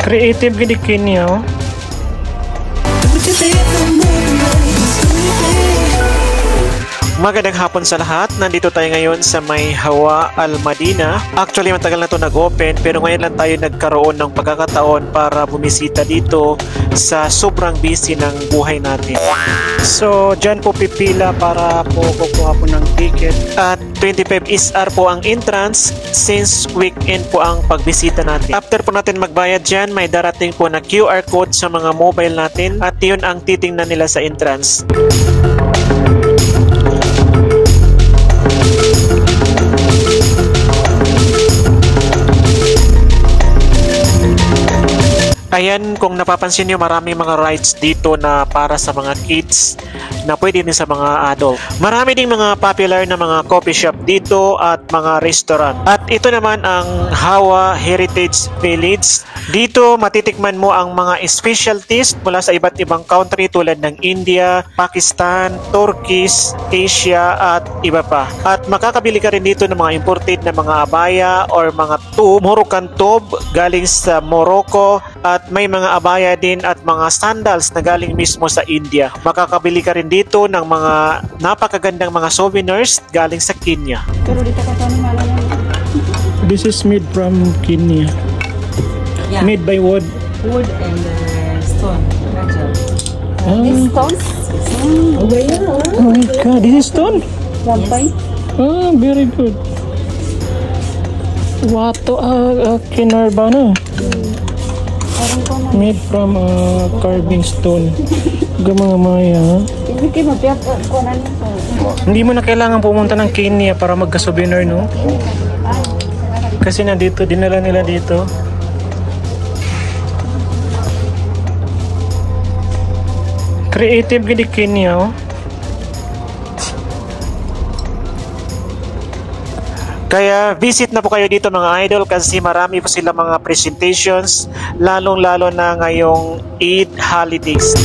Creative gini Kenya. Oh. Magandang hapon sa lahat. Nandito tayo ngayon sa may Hawa Al Madina. Actually, matagal na ito nag-open pero ngayon lang tayo nagkaroon ng pagkakataon para bumisita dito sa sobrang busy ng buhay natin. So, dyan po pipila para po kukuha po ng ticket. At 25 SR po ang entrance since weekend po ang pagbisita natin. After po natin magbayad dyan, may darating po na QR code sa mga mobile natin at yun ang titingnan nila sa entrance. Ayan, kung napapansin nyo, marami mga rides dito na para sa mga kids na pwede din sa mga adult. Marami ding mga popular na mga coffee shop dito at mga restaurant. At ito naman ang Hawa Heritage Village. Dito matitikman mo ang mga specialties mula sa iba't ibang country tulad ng India, Pakistan, Turkey, Asia at iba pa. At makakabili ka rin dito ng mga imported na mga abaya or mga tube, Moroccan tube galing sa Morocco at may mga abaya din at mga sandals na galing mismo sa India. Makakabili ka rin dito ng mga napakagandang mga souvenirs galing sa Kenya. This is made from Kenya. Yeah. Made by wood. Wood and stone. These stones? Oh my god, this is stone? Yes. Ah, very good. Wato kinarbana. Made from carving stone. Mga maya. Hindi mo na kailangan pumunta ng Kenya para magka-souvenir, no? Kasi nandito, dinala nila dito. Creative gini Kenya. Oh. Kaya visit na po kayo dito mga idol kasi marami po sila mga presentations lalong-lalo na ngayong Eid holidays.